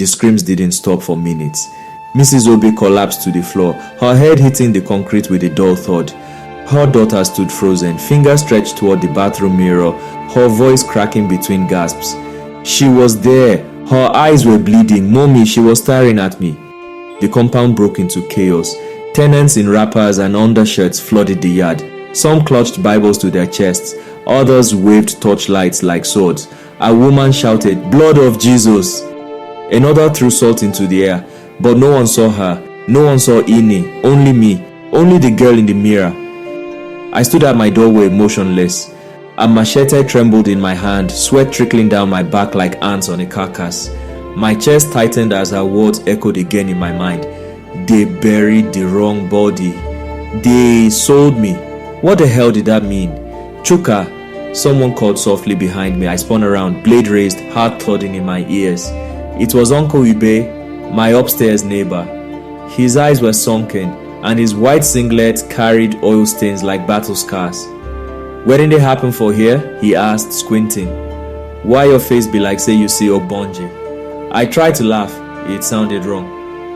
The screams didn't stop for minutes. Mrs. Obi collapsed to the floor, her head hitting the concrete with a dull thud. Her daughter stood frozen, fingers stretched toward the bathroom mirror, her voice cracking between gasps. She was there. Her eyes were bleeding. Mommy, she was staring at me. The compound broke into chaos. Tenants in wrappers and undershirts flooded the yard. Some clutched Bibles to their chests. Others waved torchlights like swords. A woman shouted, "Blood of Jesus!" Another threw salt into the air, but no one saw her. No one saw Ini, only me, only the girl in the mirror. I stood at my doorway motionless. A machete trembled in my hand, sweat trickling down my back like ants on a carcass. My chest tightened as her words echoed again in my mind. They buried the wrong body. They sold me. What the hell did that mean? Chuka, someone called softly behind me. I spun around, blade raised, heart thudding in my ears. It was Uncle Ibe, my upstairs neighbor. His eyes were sunken, and his white singlet carried oil stains like battle scars. "Where did it happen for here?" he asked, squinting. "Why your face be like say you see Obonje?" I tried to laugh. It sounded wrong.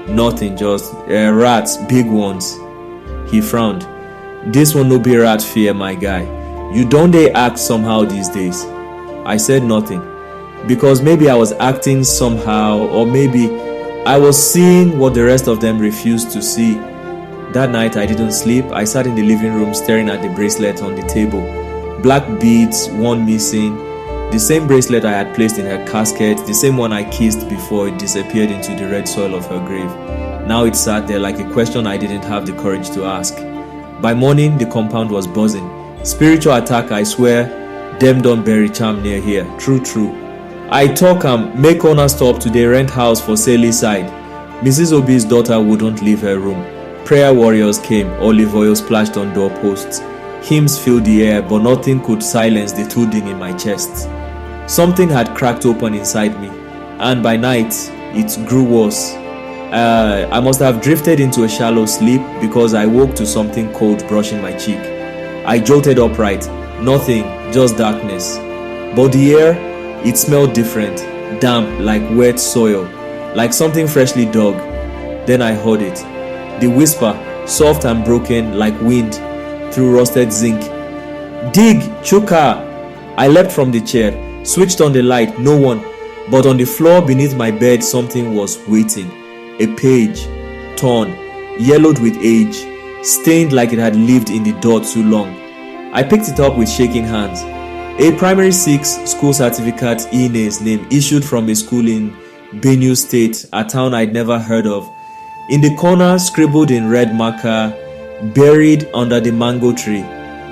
"Nothing, just rats, big ones." He frowned. "This one no be rat fear, my guy. You don't they act somehow these days?" I said nothing, because maybe I was acting somehow, or maybe I was seeing what the rest of them refused to see. That night I didn't sleep. I sat in the living room staring at the bracelet on the table. Black beads, one missing. The same bracelet I had placed in her casket, the same one I kissed before it disappeared into the red soil of her grave. Now it sat there like a question I didn't have the courage to ask. By morning, the compound was buzzing. Spiritual attack, I swear. Them don't bury charm near here. True. I talk make owner stop to the rent house for Sally side. Mrs. Obi's daughter wouldn't leave her room. Prayer warriors came, olive oil splashed on doorposts. Hymns filled the air, but nothing could silence the thudding in my chest. Something had cracked open inside me, and by night, it grew worse. I must have drifted into a shallow sleep because I woke to something cold brushing my cheek. I jolted upright. Nothing, just darkness. But the air, it smelled different, damp like wet soil, like something freshly dug. Then I heard it. The whisper, soft and broken like wind through rusted zinc. "Dig, Chuka!" I leapt from the chair, switched on the light, no one. But on the floor beneath my bed, something was waiting. A page, torn, yellowed with age, stained like it had lived in the dirt too long. I picked it up with shaking hands. A primary 6 school certificate in his name, issued from a school in Benue State, a town I'd never heard of. In the corner, scribbled in red marker, "Buried under the mango tree."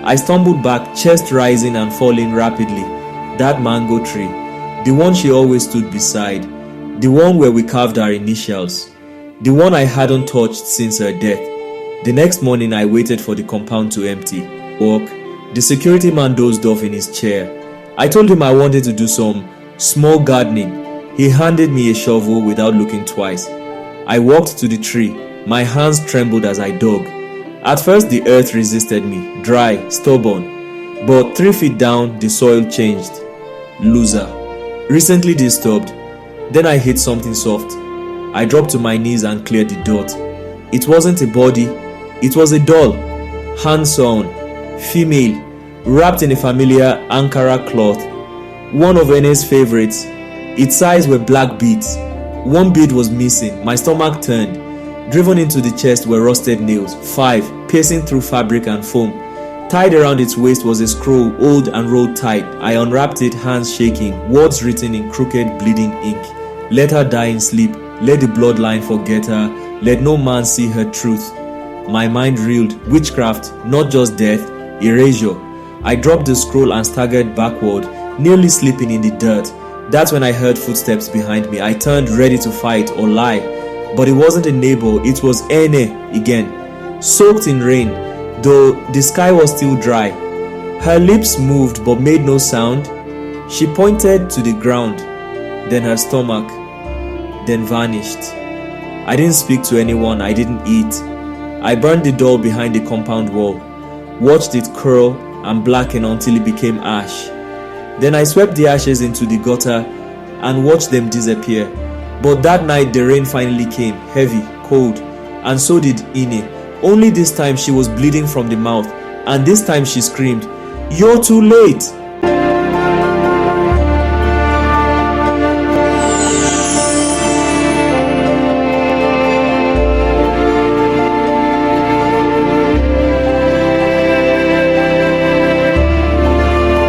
I stumbled back, chest rising and falling rapidly. That mango tree, the one she always stood beside, the one where we carved our initials, the one I hadn't touched since her death. The next morning, I waited for the compound to empty. Walk. The security man dozed off in his chair. I told him I wanted to do some small gardening. He handed me a shovel without looking twice. I walked to the tree. My hands trembled as I dug. At first, the earth resisted me, dry, stubborn. But 3 feet down, the soil changed. Loser. Recently disturbed. Then I hit something soft. I dropped to my knees and cleared the dirt. It wasn't a body. It was a doll. Hand-sewn. Female. Wrapped in a familiar Ankara cloth. One of Ene's favorites. Its eyes were black beads. One bead was missing. My stomach turned. Driven into the chest were rusted nails, 5, piercing through fabric and foam. Tied around its waist was a scroll, old and rolled tight. I unwrapped it, hands shaking, words written in crooked, bleeding ink. "Let her die in sleep. Let the bloodline forget her. Let no man see her truth." My mind reeled. Witchcraft, not just death, erasure. I dropped the scroll and staggered backward, nearly slipping in the dirt. That's when I heard footsteps behind me. I turned, ready to fight or lie. But it wasn't a neighbor, it was Ene again, soaked in rain, though the sky was still dry. Her lips moved but made no sound. She pointed to the ground, then her stomach, then vanished. I didn't speak to anyone, I didn't eat. I burned the doll behind the compound wall, watched it curl and blacken until it became ash. Then I swept the ashes into the gutter and watched them disappear. But that night the rain finally came, heavy, cold, and so did Ine. Only this time she was bleeding from the mouth, and this time she screamed, "You're too late!"